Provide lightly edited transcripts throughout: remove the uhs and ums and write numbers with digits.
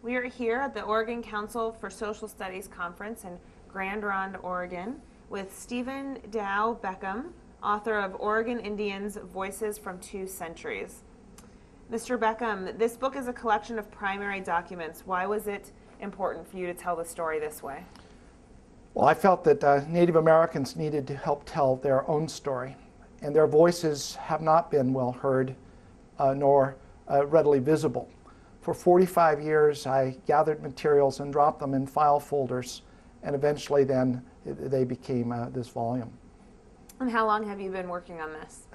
We are here at the Oregon Council for Social Studies Conference in Grand Ronde, Oregon, with Stephen Beckham, author of Oregon Indians, Voices from Two Centuries. Mr. Beckham, this book is a collection of primary documents. Why was it important for you to tell the story this way? Well, I felt that Native Americans needed to help tell their own story, and their voices have not been well heard nor readily visible. For 45 years, I gathered materials and dropped them in file folders, and eventually then they became this volume. And how long have you been working on this?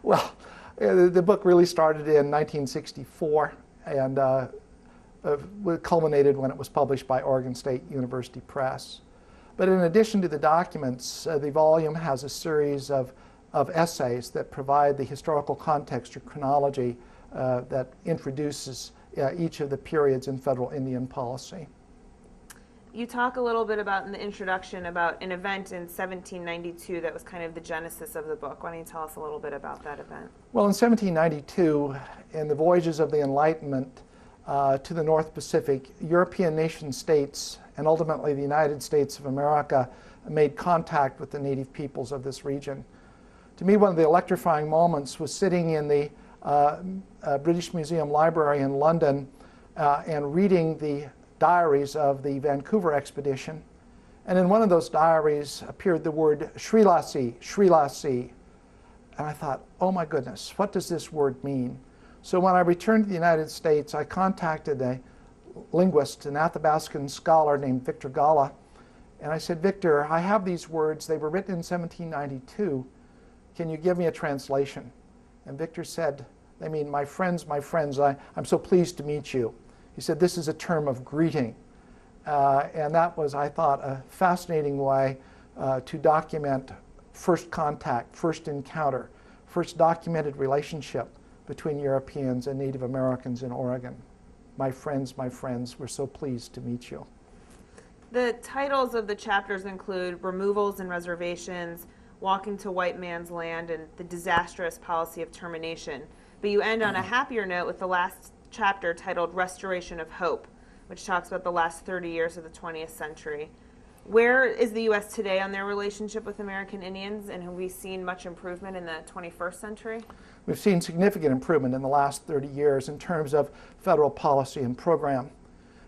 Well, the book really started in 1964 and culminated when it was published by Oregon State University Press. But in addition to the documents, the volume has a series of essays that provide the historical context or chronology that introduces each of the periods in federal Indian policy. You talk a little bit about in the introduction about an event in 1792 that was kind of the genesis of the book. Why don't you tell us a little bit about that event? Well, in 1792, in the voyages of the Enlightenment to the North Pacific, European nation states and ultimately the United States of America made contact with the native peoples of this region. To me, one of the electrifying moments was sitting in the British Museum Library in London and reading the diaries of the Vancouver expedition. And in one of those diaries appeared the word Srilasi, Srilasi. And I thought, oh my goodness, what does this word mean? So when I returned to the United States, I contacted a linguist, an Athabascan scholar named Victor Gala. And I said, Victor, I have these words. They were written in 1792. Can you give me a translation? And Victor said, they mean, my friends, I'm so pleased to meet you. He said, this is a term of greeting. And that was, I thought, a fascinating way to document first contact, first encounter, first documented relationship between Europeans and Native Americans in Oregon. My friends, we're so pleased to meet you. The titles of the chapters include Removals and Reservations, Walking to White Man's Land, and The Disastrous Policy of Termination. But you end on a happier note with the last chapter titled Restoration of Hope, which talks about the last 30 years of the 20th century. Where is the U.S. today on their relationship with American Indians, and have we seen much improvement in the 21st century? We've seen significant improvement in the last 30 years in terms of federal policy and program.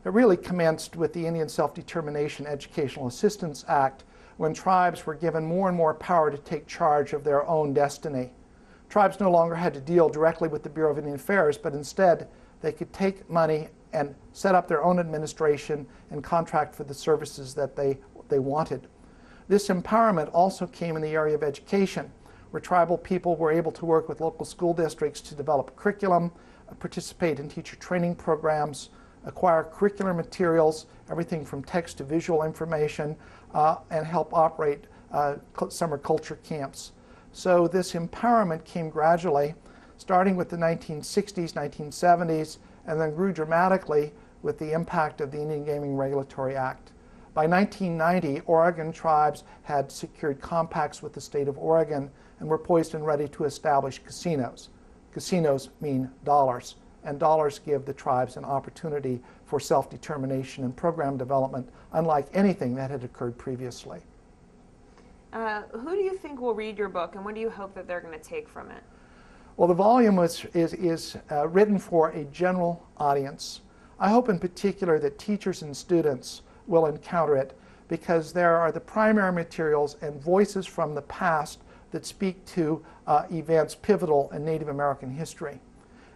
It really commenced with the Indian Self-Determination Educational Assistance Act, when tribes were given more and more power to take charge of their own destiny. Tribes no longer had to deal directly with the Bureau of Indian Affairs, but instead they could take money and set up their own administration and contract for the services that they wanted. This empowerment also came in the area of education, where tribal people were able to work with local school districts to develop curriculum, participate in teacher training programs, acquire curricular materials, everything from text to visual information, and help operate summer culture camps. So this empowerment came gradually, starting with the 1960s, 1970s, and then grew dramatically with the impact of the Indian Gaming Regulatory Act. By 1990, Oregon tribes had secured compacts with the state of Oregon and were poised and ready to establish casinos. Casinos mean dollars, and dollars give the tribes an opportunity for self-determination and program development, unlike anything that had occurred previously. Who do you think will read your book, and what do you hope that they're going to take from it? Well, the volume is written for a general audience. I hope in particular that teachers and students will encounter it, because there are the primary materials and voices from the past that speak to events pivotal in Native American history.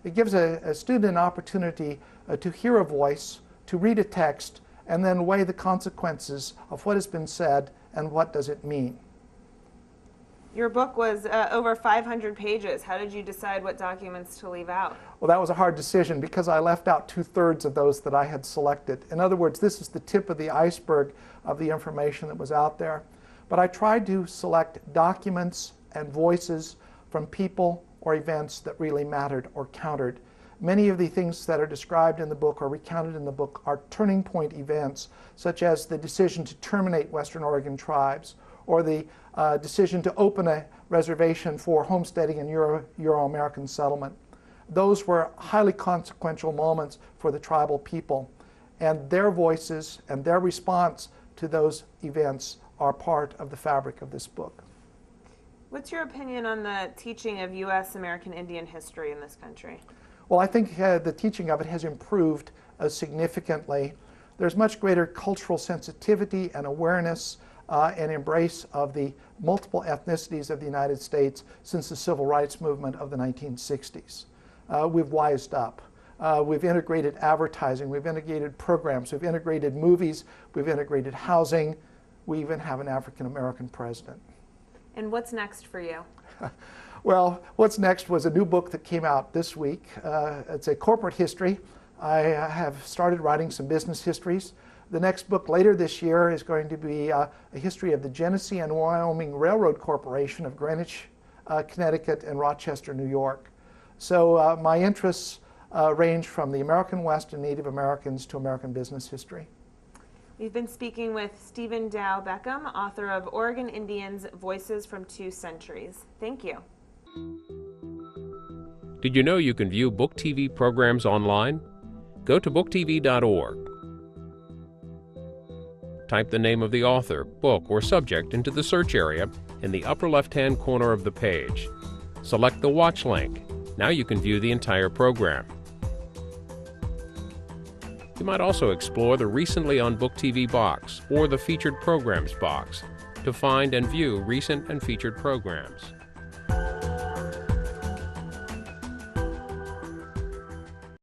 It gives a student an opportunity to hear a voice, to read a text, and then weigh the consequences of what has been said and what does it mean. Your book was over 500 pages. How did you decide what documents to leave out? Well, that was a hard decision because I left out 2/3 of those that I had selected. In other words, this is the tip of the iceberg of the information that was out there. But I tried to select documents and voices from people or events that really mattered or countered. Many of the things that are described in the book or recounted in the book are turning point events, such as the decision to terminate Western Oregon tribes, or the decision to open a reservation for homesteading and Euro-American settlement. Those were highly consequential moments for the tribal people. and their voices and their response to those events are part of the fabric of this book. What's your opinion on the teaching of U.S. American Indian history in this country? Well, I think the teaching of it has improved significantly. There's much greater cultural sensitivity and awareness and embrace of the multiple ethnicities of the United States since the Civil Rights Movement of the 1960s. We've wised up. We've integrated advertising, we've integrated programs, we've integrated movies, we've integrated housing. We even have an African American president. And what's next for you? Well, what's next was a new book that came out this week. It's a corporate history. I have started writing some business histories. The next book later this year is going to be a history of the Genesee and Wyoming Railroad Corporation of Greenwich, Connecticut, and Rochester, New York. So my interests range from the American West and Native Americans to American business history. We've been speaking with Stephen Beckham, author of Oregon Indians, Voices from Two Centuries. Thank you. Did you know you can view Book TV programs online? Go to booktv.org. Type the name of the author, book, or subject into the search area in the upper left-hand corner of the page. Select the Watch link. Now you can view the entire program. You might also explore the Recently on Book TV box or the Featured Programs box to find and view recent and featured programs.